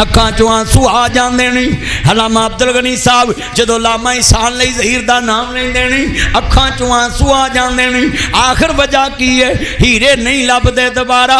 ਅੱਖਾਂ ਚੋਂ ਆਂਸੂ ਆ ਜਾਂਦੇ ਨੇ। ਅਲਾਮਾ ਅਬਦੁਲ ਗਨੀ ਸਾਹਿਬ ਜਦੋਂ ਲਾਮਾ ਇਸਾਨ ਲਈ ਜ਼ਹੀਰ ਦਾ ਨਾਮ ਲੈਂਦੇ ਨੇ ਅੱਖਾਂ ਚੋਂ ਆਂਸੂ ਆ ਜਾਂਦੇ ਨੇ। ਆਖਰ ਵਜ੍ਹਾ ਕੀ ਹੈ? ਹੀਰੇ ਨਹੀਂ ਲੱਭਦੇ ਦੁਬਾਰਾ,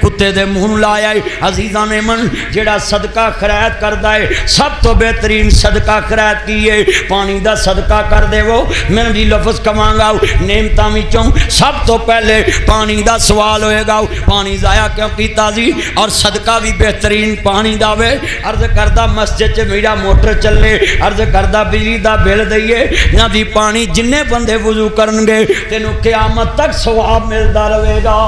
کتے دے منہ لایا ہے۔ عزیزاں نے من جڑا صدقہ خیرات کردا ہے سب تو بہترین صدقہ خیرات کی ہے پانی دا صدقہ کر دے وہ میں بھی لفظ کہاں گا نعمتاں وچوں سب تو پہلے پانی دا سوال ہوئے گا پانی ضائع کیوں کیتا جی اور صدقہ بھی بہترین پانی دا وے عرض کردہ مسجد چ میرا موٹر چلے عرض کردہ بجلی دا بل دئیے نہ دی پانی جننے بندے وضو کرنگے تینوں قیامت تک ثواب ملدا رہے گا۔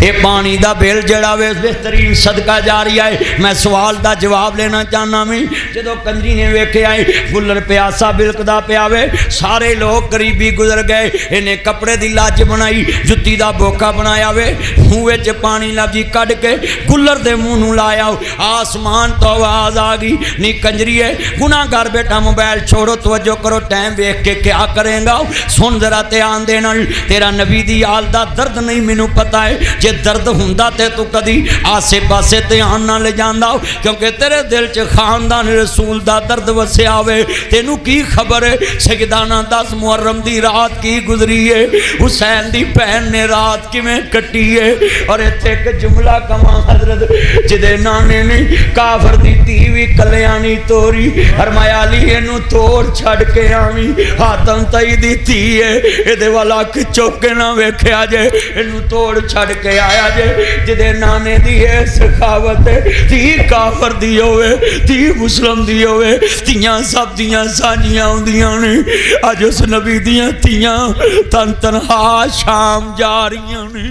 اے پانی دا بیل جڑا وے بہترین صدقہ جاریہ ہے۔ میں سوال دا جواب لینا چاہنا میں جدو کنجری نے ویکھے آئے گلر پیاسا بلکدا پیاوے سارے لوگ قریبی گزر گئے انہیں کپڑے دی لاج بنائی جتی دا بوکا بنایا وے ہوئے چے پانی لگی کڑ کے گلر دے منہ لایا آسمان تو آواز آگی نی کنجری ہے گناہگار بیٹا موبائل چھوڑو توجہ کرو ٹائم ویکھ کے کیا کریں گا سن ذرا دھیان دینا تیرا نبی دی آل دا درد نہیں مینوں پتا ہے جے درد ہوندا تے تو کدی آسے پاسے دھیان نہ لے جاندا کیونکہ تیرے دل چ خاندان رسول دا درد وسیا ہوئے تینوں کی خبر ہے سیدانہ 10 محرم دی رات کی گزری ہے حسین دی بہن نے رات کیویں کٹی ہے اور ایتھے ایک جملہ کما حضرت جدے نانے نے کافر دی تیوی کلیانی توری فرمایا علی اینوں توڑ چھڑ کے آویں ہاتم تئی دی تھی ہے ایدے والا کہ چوکے نہ ویکھیا جے اینوں توڑ چھڑ کے آیا جے جدے نانے دی ہے سخاوت تی کافر دی ہوئے تی مسلم دی ہوئے تیاں سب دیاں سانیاں ہوندیاں نے آج اس نبی دیاں تیاں تن تنہا شام جاریاں نے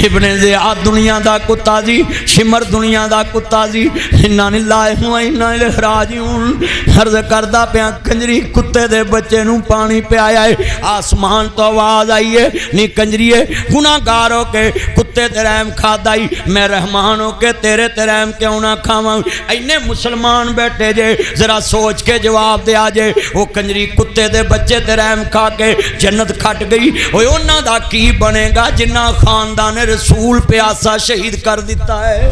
ابن زیاد دنیا دا کتا جی شمر دنیا دا کتا جی انا للہ و انا الیہ راجعون عرض کردہ پیا کنجری کتے دے بچے نوں پانی پہ آیا ہے آسمان تو آواز آئی ہے نی کنجری ہے گناہگار ہو کے کتے تے رحم کھادائی میں رحمان ہو کے تیرے تے رحم کیوں نہ کھاواں اینے مسلمان بیٹھے جے ذرا سوچ کے جواب دے آجے وہ کنجری کتے دے بچے تے رحم کھا کے جنت کھٹ گئی وہ انہاں دا کی بنے گا جنہ خاندان رسول پیاسا شہید کر دیتا ہے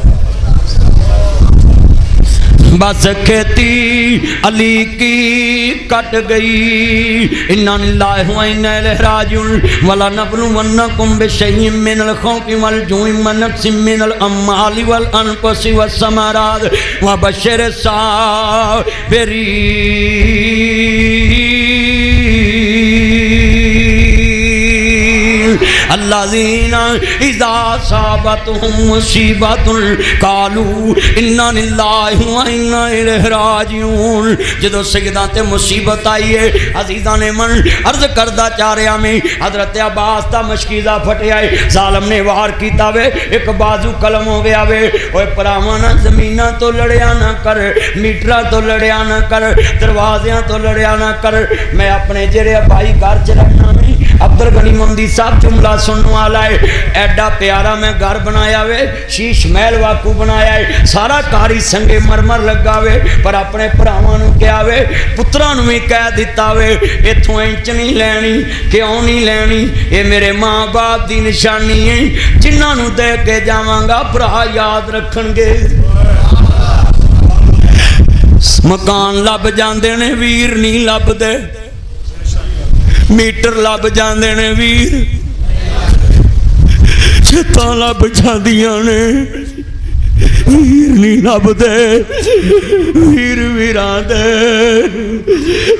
بس کھیتی علی کی کٹ گئی انا للہ و انا الیہ راجعون وَلَنَبْلُوَنَّكُمْ بِشَيْءٍ مِّنَ الْخَوْفِ وَالْجُوعِ وَنَقْصٍ مِّنَ الْأَمْوَالِ وَالْأَنفُسِ وَالثَّمَرَاتِ وَبَشِّرِ الذین اذا اصابتهم مصیبت قالوا انا للہ و انا الیہ راجعون جدو سیداں تے مصیبت آئی ہے عزیزان من عرض کردہ چاریا میں حضرت عباس دا مشکیزہ پھٹے آئے ظالم نے وار کیتا وے ایک بازو قلم ہو گیا وے اوے پراوانا زمینہ تو لڑیا نہ کر میٹرہ تو لڑیا نہ کر دروازیاں تو لڑیا نہ کر میں اپنے جرے بھائی گھر چ رہنا میں عبدالغنی ممدی صاحب جملہ سننے والا ہے ایڈا پیارا میں گھر بنایا وے شیش محل واقو بنایا ہے سارا کاری سنگے مرمر لگا وے پر اپنے پراوانوں کیا وے پترانوں میں کہہ دیتا وے ایتھوں انچ نہیں لینی کیوں نہیں لینی یہ میرے ماں باپ دی نشانی ہے جنہاں نوں دے کے جاواں گا برا یاد رکھن گے مکان لب جاندے نے ویر نہیں لب دے میٹر لب جاندے نے ویر چھتاں لب جاندیاں نے ویر نہیں لب دے ویر ویراں دے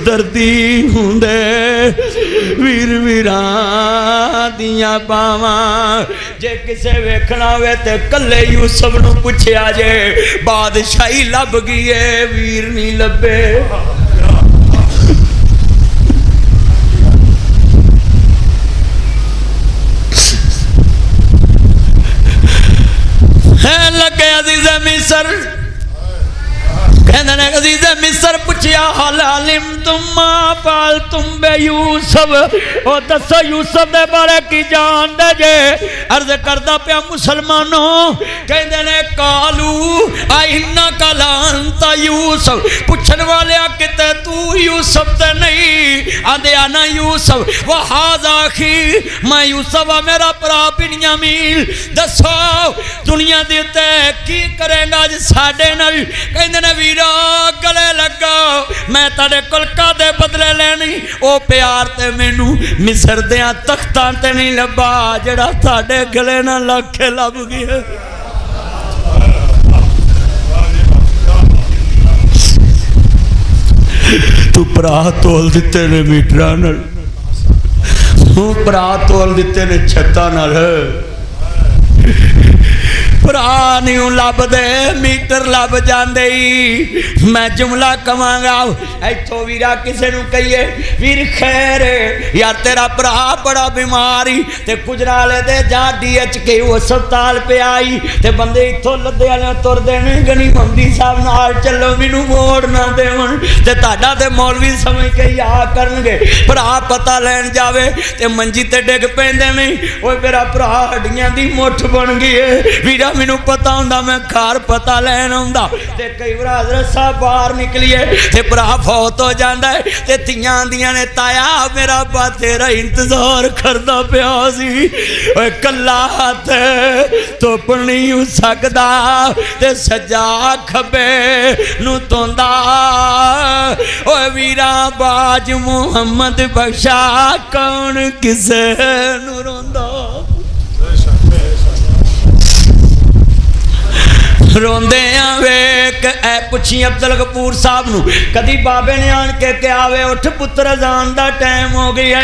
دردی ہوندے ویر ویراں دیاں باواں جے کسے ویکھنا ہوئے تے کلے یوسف نوں پوچھیا جے بادشاہی لب گئی ہے ویر نہیں لبے لگے عزیز مصر کہنے عزیز مصر پچھیا حال علم تم ما پال تم بے یوسف او دس یوسف دے بارے کی جان دے جے عرض کردہ پیا مسلمانوں کہنے کالو آئینہ کلانتا یوسف پچھن والے آکتے تو یوسف تے نہیں آدھے آنا یوسف وحاظ آخی میں یوسف میرا پرا بنیامین دسو دنیا دیتے کی کریں گا جس ساڑے نل کہنے ویرا گلے لگا میں تڑے کلکا دے بدلے لے نہیں وہ پیار تے مینوں مصر دیاں تختاں تے نہیں لبا جڑا تھاڈے گلے نہ لگ کے لب گیا تو پرا تول دیتے نے میٹراں نال تو پرا تول دیتے نے چھتاں نال پرا نہیں لب دے میٹر لب جاندے میں جملہ کہاں گا ایتھوں ویرا کسے نو کہیے ویر خیر یار تیرا پرا بڑا بیماری تے کجرالے دے جا ڈی ایچ کے ہسپتال پہ آئی تے بندے ایتھوں لدے والے تر دے گنی مہندی صاحب نال چلو مینوں موڑ نہ دیون تے تہاڈا تے مولوی سمجھ کے یا کرن گے پرا پتہ لین جاوے تے منجی تے ڈگ پیندے نہیں اوے میرا پرا ہڈیاں دی مٹھ بن گئی ہے ویرا مینوں پتہ ہوندا میں گھر پتہ لین آوندا تے کئی بار حضرت صاحب باہر نکلیے تے پرا فوت ہو جاندا ہے تے تیاں آندیاں نے تایا میرا با تیرا انتظار کردا پیا سی اوے کلا ہاتھ توپ نہیں ہو سکدا تے سجا کھبے نو توندا اوے ویرا باج محمد بخشا کون کسے نو روندا روندے ویک اے پچھی عبدالغفور صاحب نو کدی بابے نے آن کے کیا وے اٹھ پتر اذان دا ٹائم ہو گیا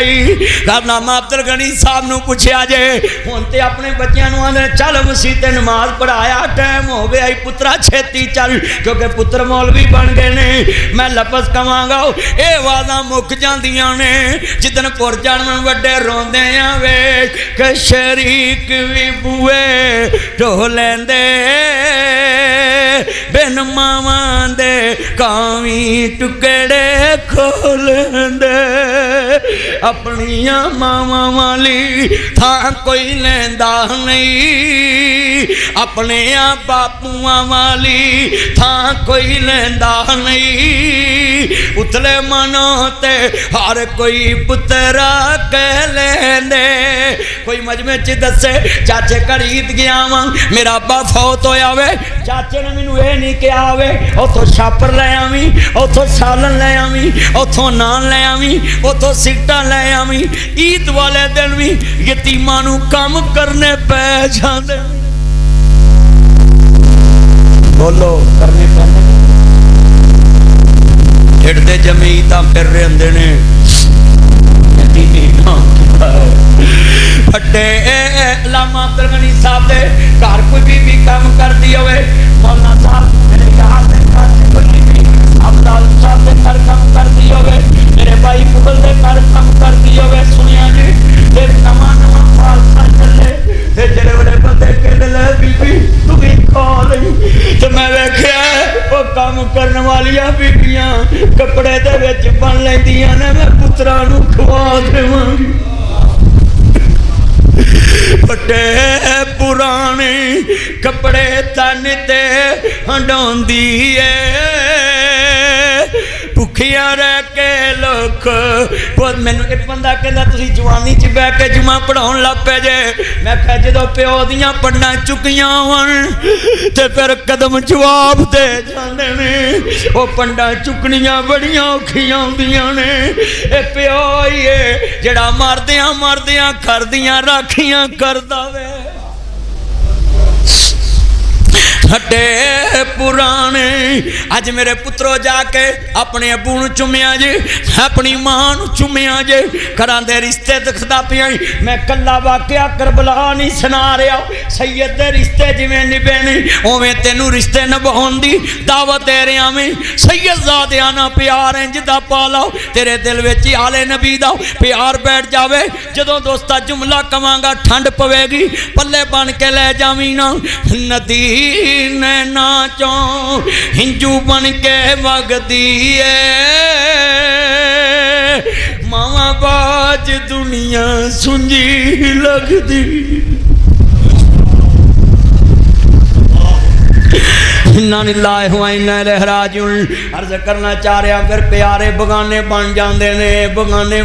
کارنامہ عبدالغنی صاحب نو پوچھیا جے ہونتے اپنے بچیاں نو آندے چل مسیح تے نماز پڑھایا ٹائم ہو گیا پترا چھتی چل کیونکہ پتر مولوی بن گئے نے میں لفظ کہاں گا اے وعدہ مک جاندیاں نے جدن پور جان وڈے روندے ویک کہ شریک وی بوئے ڈو لیندے بن ماواں دے کاوی ٹکڑے کھولندے اپنیاں ماواں والی تھاں کوئی لیندا نہیں اپنے باپواں والی تھاں کوئی لیندا نہیں اتلے منوں تے ہر کوئی پترا کہہ لیندے کوئی مجمع چ دسے چاچے قریب گیا واں میرا ابا فوت ہویا وے چاچے نے مینوں اے نہیں کہا وے اوتھوں شاپر لے آویں اوتھوں سالن لے آویں اوتھوں نان لے آویں اوتھوں سگٹاں لے آویں عید والے دن وی یتیماں نوں کم کرنے پے جاندے بولو کرنے پیندے ڈھڑ دے جمیتاں پھر رہندے نے یتیماں پھٹے علامہ عبدالغنی صاحب دے گھر کوئی بھی کام کر دی ہوئے مولانا صاحب میرے یار دے گھر سے کوئی بھی عبدال صاحب دے گھر کام کر دی ہوئے میرے بھائی مغل دے گھر کام کر دی ہوئے سنیا جی ایک نواں فالسا چلے جڑے بڑے بندے کہنے لے بی بی تو بھی کھول تو میں ویکھیا وہ کام کرنے والیاں بیبیاں کپڑے دے وچ بن لیندیاں نے میں پتراں نوں کھوا دیواں گی پٹے پرانے کپڑے تن تے ہنڈوندی ہے بھکھیاں رہ کے لوک بہت میں ایک بندہ کہندا تسی جوانی چ بیٹھ کے جمعہ پڑھاؤن لگ پے جے میں کہا جدوں پیو دیاں پڑھنا چکیاں ہون تے پھر قدم جواب دے جاندے نے او پنڈا چکنیاں بڑیاں اوکھیاں ہوندیاں نے اے پیو ہی ہے جڑا مردیاں کردیاں راکھیاں کردا وے ہٹے پرانے اج میرے پترو جا کے اپنے ابو نو چومیا جے اپنی ماں نو چومیا جے کراں دے رشتے دکھدا پیاں میں کلا واقعہ کربلا نہیں سنا رہا سید دے رشتے جویں نبھے نہیں اوویں تینوں رشتے نبھاون دی دعوت دے رہا میں سید زادیاں نا پیار انج دا پالا تیرے دل وچ آلے نبی دا پیار بیٹھ جاوے جدوں دوستا جملہ کواں گا ٹھنڈ پوے گی پلے بن کے لے جاویں نا ندی نینا چوں ہنجو بن کے وگدی ہے ماما باج دنیا سنجی لگ دی انا للہ و انا الیہ راجعون عرض کرنا چاہ رہا پھر پیارے بگانے بن جاندے نے بگانے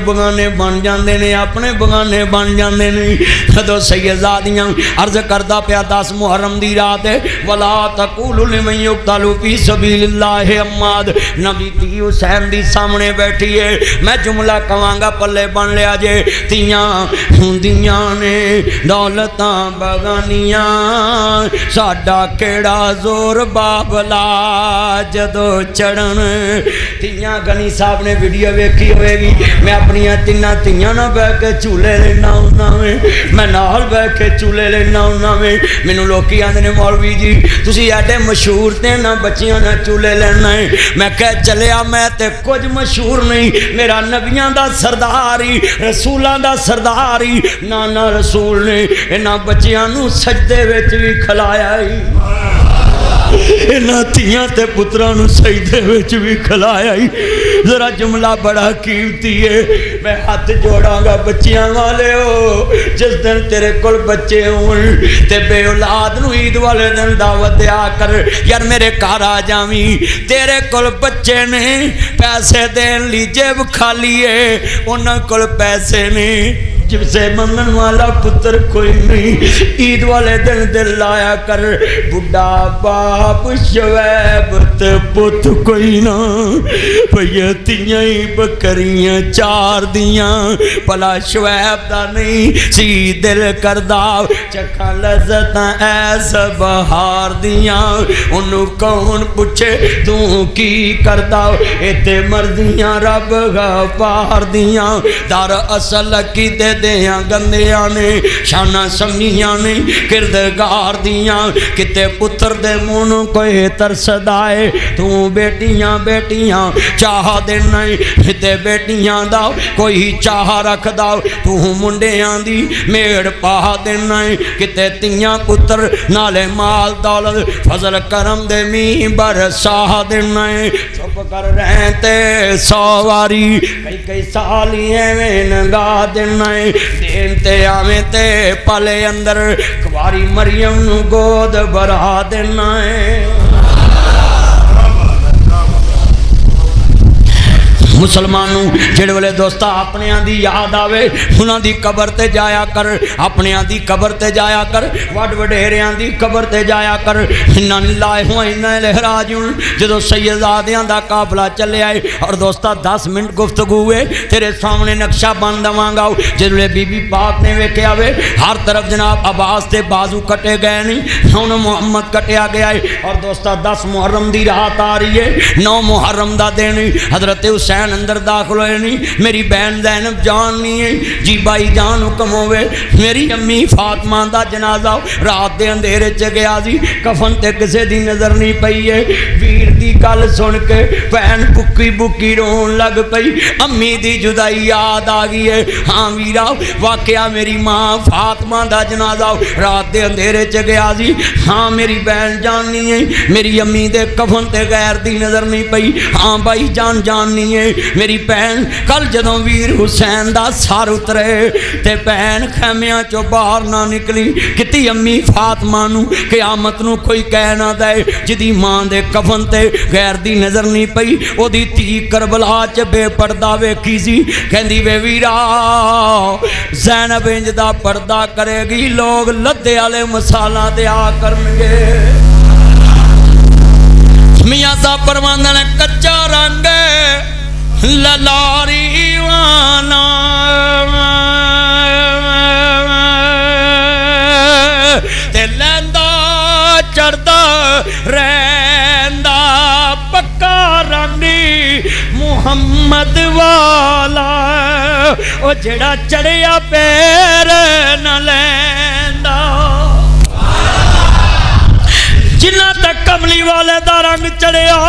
بن جاندے نے اپنے بگانے بن جاندے نے جدو سیدزادیاں عرض کردہ پیا 10 محرم دی رات ہے ولا تقولوا لمن یقتل فی سبیل اللہ اموات نبی تی حسین دی سامنے بیٹھی ہے میں جملہ کہاں گا پلے بن لیا جے تیاں ہوندیاں نے دولتاں بگانیاں ساڈا کیڑا زور بابلا جدو چڑھن تیاں گنی صاحب نے ویڈیو ویکھی ہوئے گی میں اپنی تیاں نہ بہ کے چولے لینا ہونا میں نال بہ کے چولے لینا ہونا مینوں لوکی آندے نے مولوی جی تسی ایڈے مشہور تے نہ بچیاں نہ چولے لینا ہے میں کہہ چلیا میں تے کچھ مشہور نہیں میرا نبیاں دا سرداری رسولاں دا سرداری نانا رسول نے انہاں بچیاں نو سجدے وچ بھی کھلایا ہی انہاں تیاں تے پتراں نو سجدے وچ بھی کھلایا ہی ذرا جملہ بڑا قیمتی ہے میں ہاتھ جوڑاں گا بچیاں والے ہو جس دن تیرے کل بچے ہون تے بے اولاد نو عید والے دن دعوت دیا کر یار میرے گھر آ جاویں تیرے کل بچے نے پیسے دین لی جیب خالی ہے انہاں کل پیسے نے جب سے منگن والا پتر کوئی نہیں عید والے دن دل لایا کر بڑھا باپ شعیب تے پت کوئی نہ پیتیاں ہی بکریاں 4 دیاں پلا شعیب دا نہیں سی دل کردہ چکھا لذتاں ایس بہار دیاں انہوں کون پوچھے تو کی کردہ ایتے مرضیاں رب غفار دیاں دار اصل کی دے دیاں گندیاں نے شانہ سمنیاں نے کردگار دیاں کتے پتر دے مونوں کوئی ترسدائے تو بیٹیاں چاہ دینا تے بیٹیاں دا کوئی چاہ رکھ دا تو منڈیاں دی میڑ پاہ دینا کتے تیاں پتر نالے مال دولت فضل کرم دے می برساہ دینا چپ کر رہتے 100 واری کئی سالیاں میں نگاہ دینا دین تے آمیں تے پلے اندر کواری مریم نو گود برا دینا ہے مسلمانوں جڑے والے دوستا اپنے دی یاد آوے انہاں دی قبر تے جایا کر اپنے دی قبر تے جایا کر وڈ وڈیریاں دی قبر تے جایا کر انا للہ و انا الیہ راجعون جدو سیدزادیاں دا قافلہ چلے آئے اور دوستا 10 منٹ گفتگو ہوئے تیرے سامنے نقشہ بن دواں گا جدو بی بی پاک نے ویکھے آوے ہر طرف جناب عباس تے بازو کٹے گئے نہیں 9 محمد کٹیا گیا ہے اور دوستا 10 محرم دی رات آ رہی ہے 9 محرم دا دن حضرت حسین اندر داخل ہوئے نہیں میری بہن زینب جان نہیں ہے جی بائی جان حکم ہوئے میری امی فاطمہ دا جنازہ رات دے اندھیرے چ گیا سی کفن تے کسے دی نظر نہیں پئی ہے ویر دی گل سن کے بہن بکی رون لگ پئی امی دی جدائی یاد آ گئی ہے ہاں ویرا واقعہ میری ماں فاطمہ دا جنازہ رات دے اندھیرے چ گیا سی ہاں میری بہن جان نہیں ہے میری امی دے کفن تے غیر دی نظر نہیں پئی ہاں بائی جان نہیں ہے میری بہن کل جدوں ویر حسین دا سار اترے تے بہن خیمیاں چو باہر نہ نکلی کتی امی فاطمہ نو قیامت نو کوئی کہہ نہ دے جدی ماں دے کفن تے غیر دی نظر نہیں پئی او دی تی کربلا چ بے پردہ ویکھی سی کہندی وے ویرا زینب انج دا پردہ کرے گی لوگ لدے والے مسالہ دیا کرنگے میاں صاحب پرواندہ نے کچا رنگ للاری وانا تے لیندہ چڑھدا رہندا پکا رنگی محمد والا او جڑا چڑھیا پیر نہ لیندہ جنہ تک کملی والے دا رنگ چڑھیا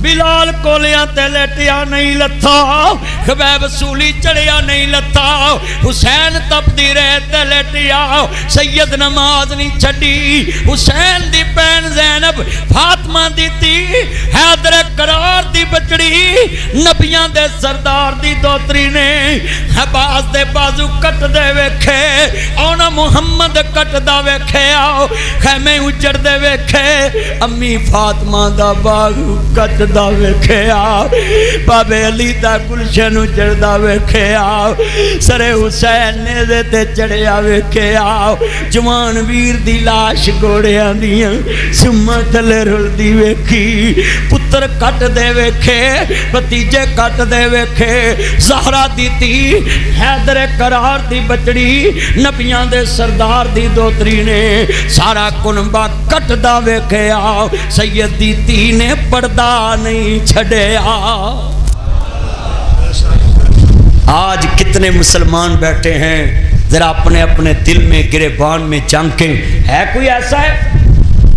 بلال کولیاں تے لیٹیا نہیں لتھا خبیب سولی چڑھیا نہیں لتھا حسین تپدی رہے تے لیٹیا سید نماز نہیں چھڑی حسین دی بہن زینب فاطمہ فاطمہ دی تی حیدر قرار دی بچڑی نبیاں دے سردار دی دوتری نے عباس دے بازو کٹ دے ویکھے اونا محمد کٹ دا ویکھے آؤ خیمے اجڑ دے ویکھے امی فاطمہ دا بازو کٹ دا ویکھے آؤ بابے علی دا گلشن اجڑ دا ویکھے آؤ سرے حسین نے دے تے چڑھیا ویکھے آؤ جوان ویر دی لاش گوڑیاں دیاں سمہ تلے رل دی ویکھی پتر کٹ دے ویکھے بتیجے کٹ دے ویکھے زہرہ دیتی حیدر قرار دی بچڑی نبیاں دے سردار دی دوتری نے سارا کنبہ کٹ دا ویکھے آؤ سید دیتی نے پردہ نہیں چھڑے آؤ آج کتنے مسلمان بیٹھے ہیں ذرا اپنے اپنے دل میں گریبان میں جھانکیں ہے کوئی ایسا ہے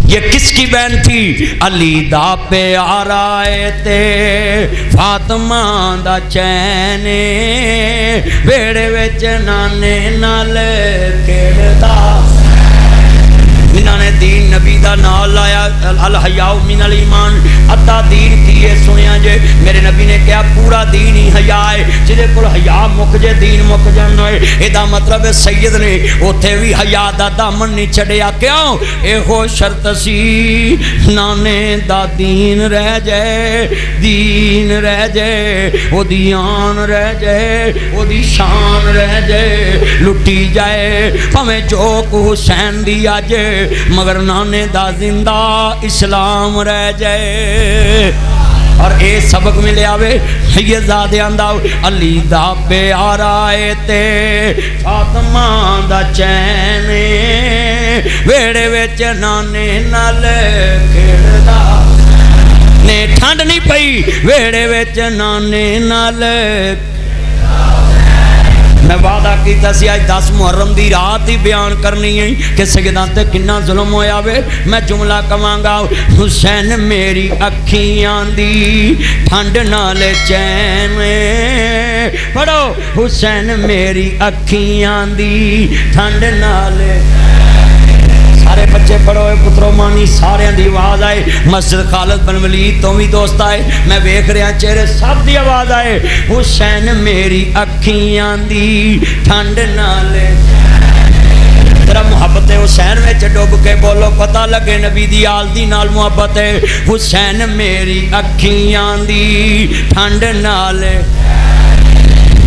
یہ کس کی بہن تھی علی دا پیارا تے فاطمہ دا چینے ویڑے وچ نانے نال کھیڑدا انہوں نے دین نبی دا نال لایا الحیاء من الایمان اتا دین کیے سنیا جے میرے نبی نے کہا پورا دین ہی حیاء ہے جدے کول حیاء مک جے دین مک جانا ہے ادا مطلب ہے سید نے اوتھے بھی حیاء دا دامن نہیں چھڑیا کیوں اے ہو شرط سی نانے دا دین رہ جائے دین رہ جائے او دی آن رہ جائے او دی شان رہ جائے لٹی جائے پھویں جو کو حسین دی آجے مگر نانے دا زندہ اسلام رہ جائے اور اے سبق ملے آوے یہ زادے انداؤ علی دا پیارا تے فاطمہ دا چینے ویڑے ویچ نانے نال کھڑدا نے ٹھنڈ نہیں پئی ویڑے ویچ نانے نال میں وعدہ کیتا سی آج 10 محرم دی رات ہی بیان کرنی ہے کہ سیدان تے کنا ظلم ہویا وے میں جملہ کمانگا حسین میری اکھیاں دی ٹھنڈ نال چین پڑھو حسین میری اکھیاں دی ٹھنڈ نال سارے بچے پڑھو پترو مانی سارے دی آواز آئے مسجد خالد بن ولید تو بھی دوست آئے میں ویکھ رہا چہرے سب دی آواز آئے حسین میری اکھیاں دی ٹھنڈ نال تیرا محبت حسین میں ڈوب کے بولو پتہ لگے نبی دی آل دی نال محبت ہے حسین میری اکھیاں دی ٹھنڈ نال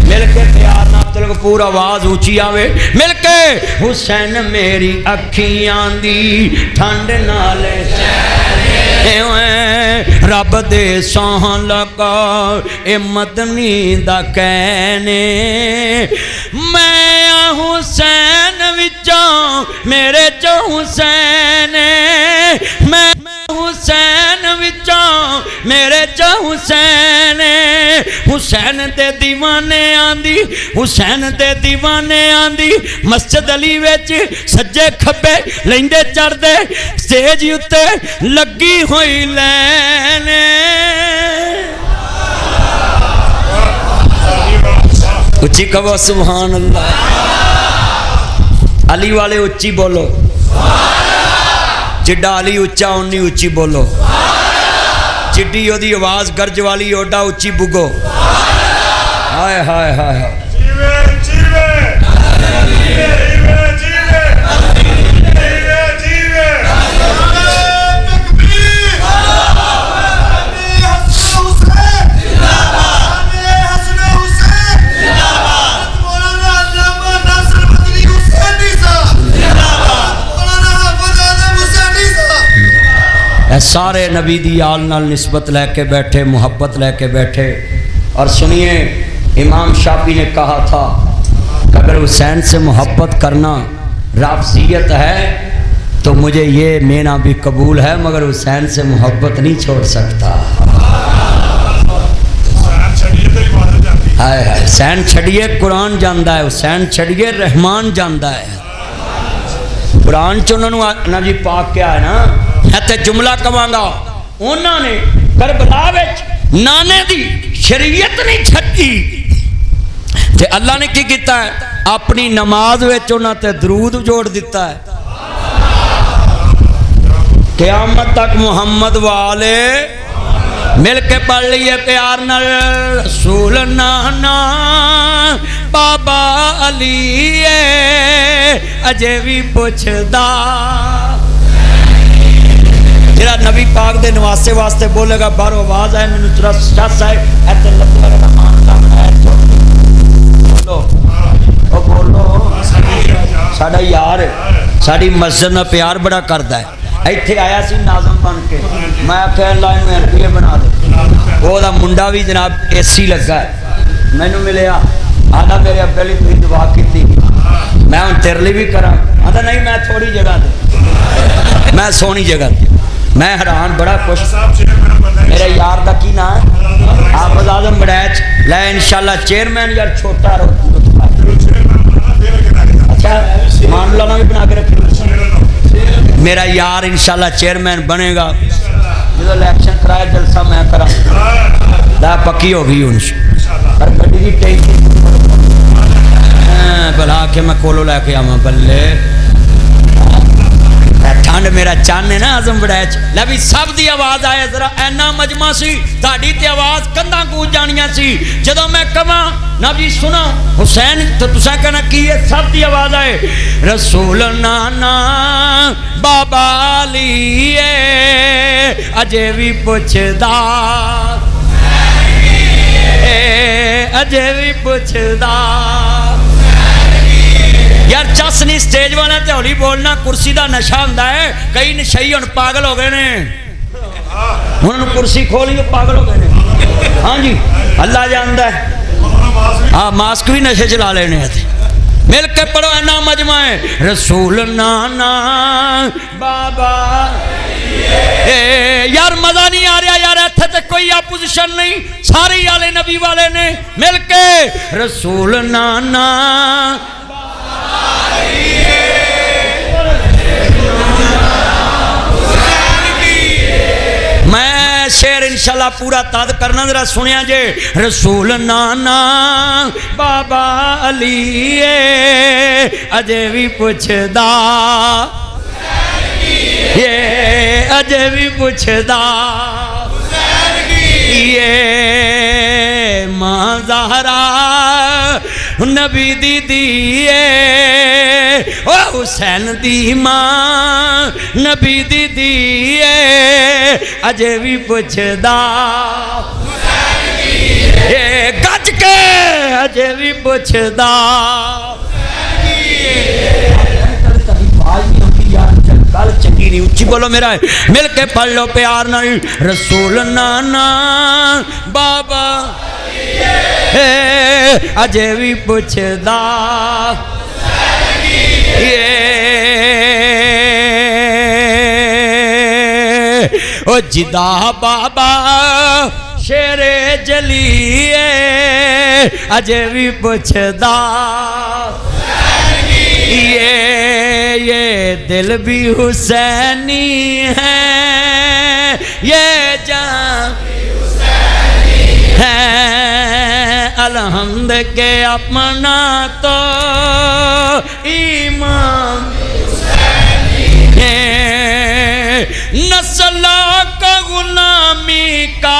مل کے پیار نہ تلک پورا آواز اونچی آوے مل کے حسین میری اکھیاں دی ٹھنڈ نال رب دے سوہن لگا اے مدنی دا کہنے میں حسین وچوں میرے جو حسین میں حسین وچوں میرے جو حسین حسین دے دیوانے آندی حسین دے دیوانے آندی مسجد علی وچ سجے کھبے لیندے چڑھ دے سٹیج اُتے لگی ہوئی لینے اچھی کہو سبحان اللہ علی والے اچھی بولو جڈا علی اچھا انی اچھی بولو چڈی یو دی آواز گرج والی اوڈا اچھی بگو ہائے ہائے ہائے سارے نبی دی آل نال نسبت لے کے بیٹھے محبت لے کے بیٹھے اور سنیے امام شافعی نے کہا تھا کہ اگر حسین سے محبت کرنا رافضیت ہے تو مجھے یہ مینا بھی قبول ہے مگر حسین سے محبت نہیں چھوڑ سکتا حسین چھڑیے قرآن جاندہ ہے حسین چھڑیے رحمان جاندہ ہے قرآن چونوں نا جی پاک کیا ہے نا تے جملہ کمانگا انہوں نے کربلا وچ نانے دی شریعت نہیں چھٹی تے اللہ نے کی کیتا ہے اپنی نماز وچ انہاں تے درود جوڑ دیتا ہے قیامت تک محمد والے مل کے پڑھ لیے پیار نال رسول نانا بابا علی اجے بھی پوچھدا جڑا نبی پاک دے نواسے واسطے بولے گا باہر آواز آئے مینوں تیرا شخص آئے ایتھے لتے والا رحمان کا بنایا بولو او بولو ساڈا یار ساڈی مسجد نال پیار بڑا کردا ہے ایتھے آیا سی ناظم بن کے میں آخیا اللہ انہوں ایم پی اے بنا دے وہ دا منڈا بھی جناب اے سی لگا ہے مینوں ملیا آدھا میرے ابے لی تھی دعا کیتی میں ہوں تیرے لیے بھی کرا آدھا نہیں میں تھوڑی جگہ دے میں سونی جگہ دے میں حیران بڑا خوش میرے یار دا کی نام ہے حافظ اعظم بڑیچ لے انشاءاللہ چیئرمین یار چھوٹا اچھا مان لانا بھی بنا کے رکھی میرا یار انشاءاللہ چیئرمین بنے گا جب الیکشن کرائے جلسہ میں کرا دا پکی ہو گئی انشاءاللہ پر گڈی دی ٹینکی بلا کے میں کولو لے کے آواں بلے ٹھنڈ میرا چان ہے نا اعظم بڑیچ لے بھی سب دی آواز آئے ذرا اینا مجمع سی تہاڈی تے آواز کنداں گونج جانیاں سی جدوں میں کہاں نبی سنا حسین تو تساں کہنا کی ہے سب دی آواز آئے رسول نانا بابا علی اجے بھی پوچھدا اجے بھی پوچھدا یار چس نہیں سٹیج والا تے ہولی بولنا کرسی دا نشہ ہوندا ہے کئی نشئی ہن پاگل ہو گئے نے انہوں نے کرسی کھولی پاگل ہو گئے نے ہاں جی اللہ جاندا ہے ہاں ماسک بھی نشے چلا لینے تھے مل کے پڑھو اینا مجمع ہے رسول نانا بابا یار مزہ نہیں آ رہا یار ایتھے تے کوئی اپوزیشن نہیں سارے آلے نبی والے نے مل کے رسول نانا میں شعر انشاءاللہ پورا تاد کرنا ذرا سنیا جے رسول نانا بابا علی اجے بھی پوچھدا یہ اجے بھی پوچھدا یہ ماں زہرا نبی دی دیئے او حسین دی ماں نبی دی دیئے اجے بھی پوچھدا گج کے اجے بھی پوچھدا گل چنگی نہیں اچھی بولو میرا ہے مل کے پڑھ لو پیار نال رسول نانا بابا اجے بھی پوچھدا او جدا بابا شیر جلی اجے بھی پوچھدا یہ دل بھی حسینی ہے یہ جان ہے الحمد کے اپنا تو ایمان ہے نسل کا غلامی کا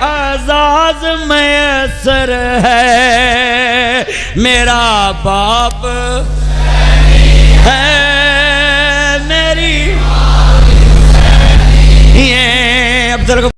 اعزاز میسر ہے میرا باپ